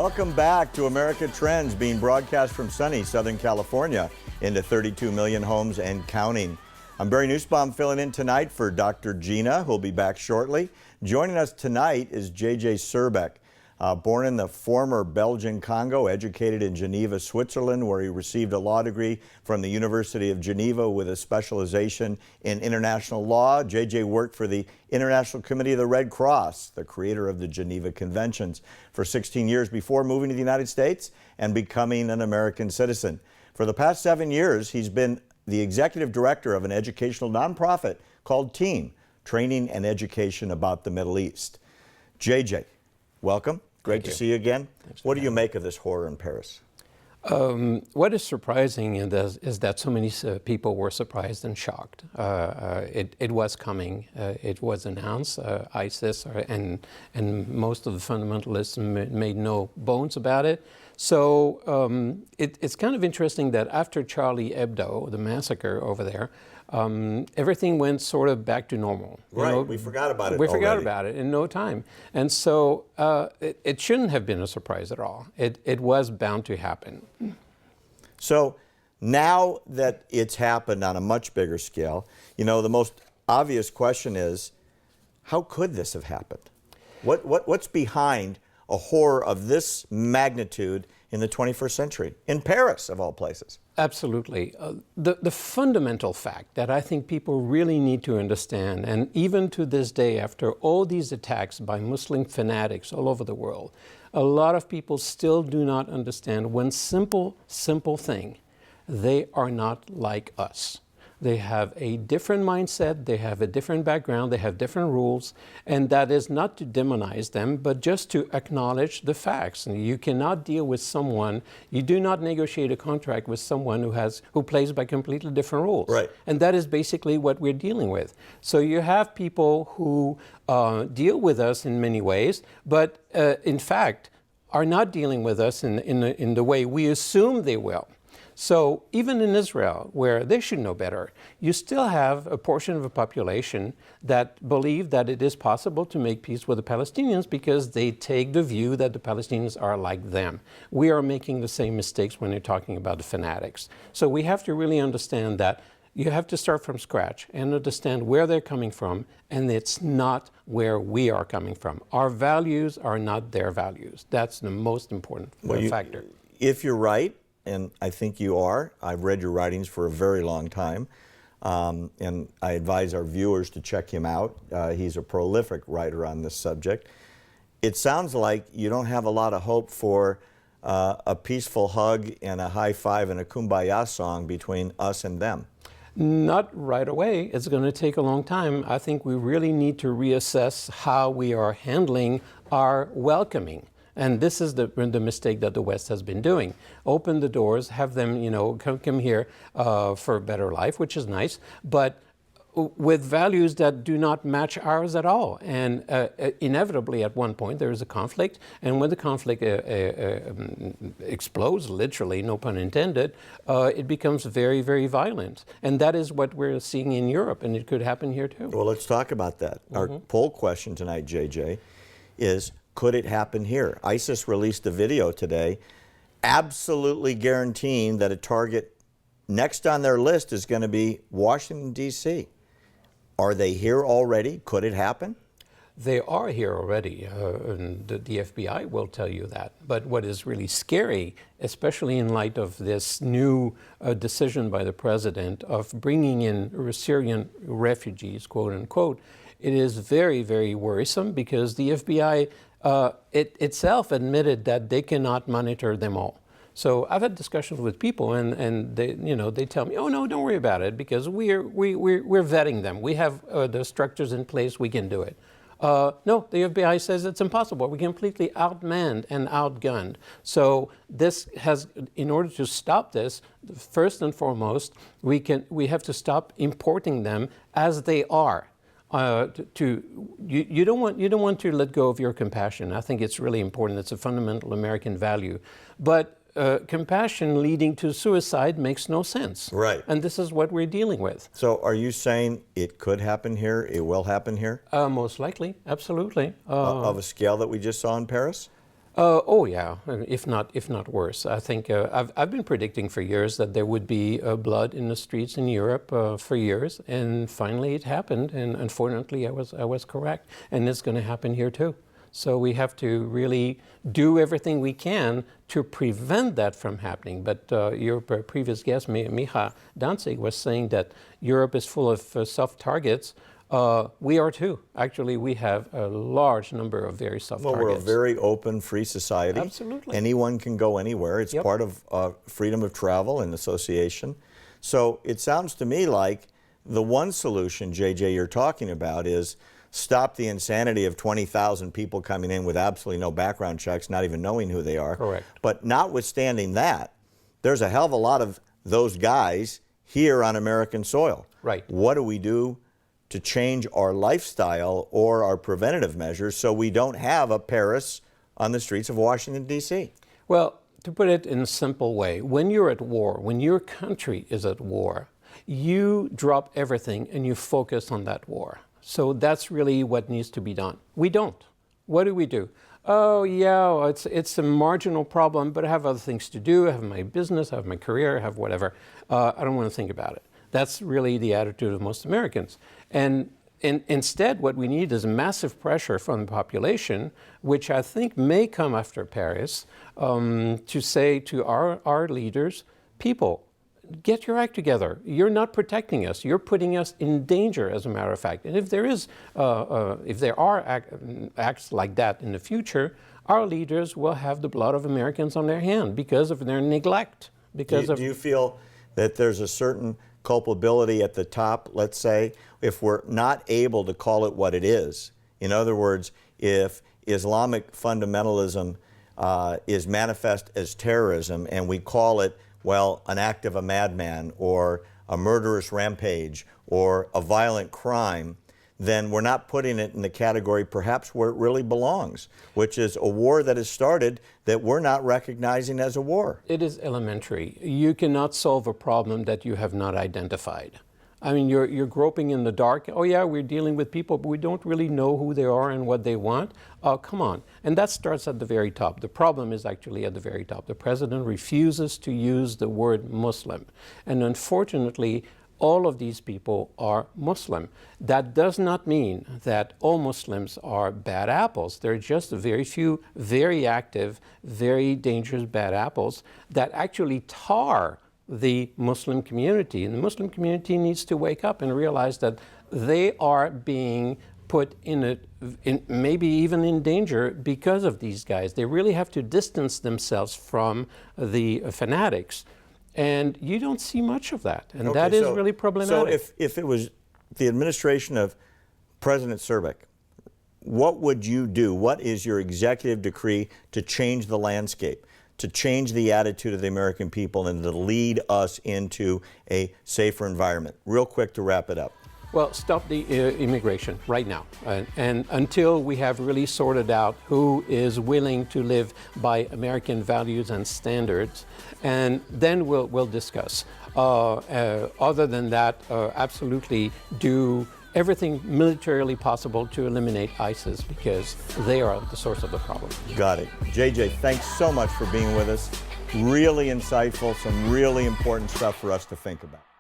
Welcome back to America Trends, being broadcast from sunny Southern California into 32 million homes and counting. I'm Barry Nussbaum filling in tonight for Dr. Gina, who'll be back shortly. Joining us tonight is J.J. Surbeck. Born in the former Belgian Congo, educated in Geneva, Switzerland, where he received a law degree from the University of Geneva with a specialization in international law. JJ worked for the International Committee of the Red Cross, the creator of the Geneva Conventions, for 16 years before moving to the United States and becoming an American citizen. For the past 7 years, he's been the executive director of an educational nonprofit called TEAM, Training and Education About the Middle East. JJ, welcome. Great to see you again. What do you make of this horror in Paris? What is surprising is that so many people were surprised and shocked. It was coming. It was announced. ISIS and most of the fundamentalists made no bones about it. So it's kind of interesting that after Charlie Hebdo, the massacre over there, everything went sort of back to normal. Right, we forgot about it We already. forgot about it in no time. And so it shouldn't have been a surprise at all. It was bound to happen. So now that it's happened on a much bigger scale, you know, the most obvious question is, how could this have happened? What's behind a horror of this magnitude in the 21st century, in Paris of all places? Absolutely. The fundamental fact that I think people really need to understand, and even to this day, after all these attacks by Muslim fanatics all over the world, a lot of people still do not understand one simple thing: they are not like us. They have a different mindset, they have a different background, they have different rules, and that is not to demonize them, but just to acknowledge the facts. And you cannot deal with someone, you do not negotiate a contract with someone who plays by completely different rules. Right. And that is basically what we're dealing with. So you have people who deal with us in many ways, but in fact are not dealing with us in the way we assume they will. So even in Israel, where they should know better, you still have a portion of the population that believe that it is possible to make peace with the Palestinians because they take the view that the Palestinians are like them. We are making the same mistakes when you're talking about the fanatics. So we have to really understand that you have to start from scratch and understand where they're coming from, and it's not where we are coming from. Our values are not their values. That's the most important factor. If you're right, and I think you are. I've read your writings for a very long time, and I advise our viewers to check him out. He's a prolific writer on this subject. It sounds like you don't have a lot of hope for a peaceful hug and a high five and a kumbaya song between us and them. Not right away. It's going to take a long time. I think we really need to reassess how we are handling our welcoming. And this is the mistake that the West has been doing. Open the doors, have them, come here for a better life, which is nice, but with values that do not match ours at all. And inevitably, at one point, there is a conflict. And when the conflict explodes, literally, no pun intended, it becomes very, very violent. And that is what we're seeing in Europe, and it could happen here too. Well, let's talk about that. Our poll question tonight, JJ, is, could it happen here? ISIS released a video today absolutely guaranteeing that a target next on their list is going to be Washington, D.C. Are they here already? Could it happen? They are here already, and the FBI will tell you that. But what is really scary, especially in light of this new decision by the president of bringing in Syrian refugees, quote unquote, it is very, very worrisome because the FBI itself admitted that they cannot monitor them all. So I've had discussions with people, and they tell me, "Oh no, don't worry about it because we're vetting them. We have the structures in place. We can do it." No, the FBI says it's impossible. We're completely outmanned and outgunned. So this has, in order to stop this, first and foremost, we have to stop importing them as they are. You don't want to let go of your compassion. I think it's really important. It's a fundamental American value. But compassion leading to suicide makes no sense. Right. And this is what we're dealing with. So are you saying it could happen here? It will happen here? Most likely, absolutely. Of a scale that we just saw in Paris? Oh yeah, if not worse. I think I've been predicting for years that there would be blood in the streets in Europe for years, and finally it happened. And unfortunately, I was correct, and it's going to happen here too. So we have to really do everything we can to prevent that from happening. But your previous guest, Micha Danzig, was saying that Europe is full of soft targets. We are too. Actually, we have a large number of very soft targets. We're a very open, free society. Absolutely. Anyone can go anywhere. It's part of freedom of travel and association. So it sounds to me like the one solution, JJ, you're talking about is stop the insanity of 20,000 people coming in with absolutely no background checks, not even knowing who they are. Correct. But notwithstanding that, there's a hell of a lot of those guys here on American soil. Right. What do we do to change our lifestyle or our preventative measures so we don't have a Paris on the streets of Washington, D.C.? Well, to put it in a simple way, when you're at war, when your country is at war, you drop everything and you focus on that war. So that's really what needs to be done. We don't. What do? Oh, yeah, it's a marginal problem, but I have other things to do. I have my business, I have my career, I have whatever. I don't want to think about it. That's really the attitude of most Americans. And instead, what we need is massive pressure from the population, which I think may come after Paris, to say to our leaders, people, get your act together. You're not protecting us. You're putting us in danger, as a matter of fact. And if there are acts like that in the future, our leaders will have the blood of Americans on their hand because of their neglect. Do you feel that there's a certain culpability at the top, let's say, if we're not able to call it what it is? In other words, if Islamic fundamentalism is manifest as terrorism and we call it, well, an act of a madman or a murderous rampage or a violent crime, then we're not putting it in the category perhaps where it really belongs, which is a war that has started that we're not recognizing as a war. It is elementary. You cannot solve a problem that you have not identified. I mean, you're groping in the dark. Oh yeah, we're dealing with people, but we don't really know who they are and what they want. Come on. And that starts at the very top. The problem is actually at the very top. The president refuses to use the word Muslim. And unfortunately, all of these people are Muslim. That does not mean that all Muslims are bad apples. There are just very few, very active, very dangerous bad apples that actually tar the Muslim community. And the Muslim community needs to wake up and realize that they are being put in maybe even in danger because of these guys. They really have to distance themselves from the fanatics. And you don't see much of that. And that is really problematic. So if it was the administration of President Surbeck, what would you do? What is your executive decree to change the landscape, to change the attitude of the American people and to lead us into a safer environment? Real quick to wrap it up. Well, stop the immigration right now. And until we have really sorted out who is willing to live by American values and standards, and then we'll discuss. Other than that, absolutely do everything militarily possible to eliminate ISIS because they are the source of the problem. Got it. JJ, thanks so much for being with us. Really insightful, some really important stuff for us to think about.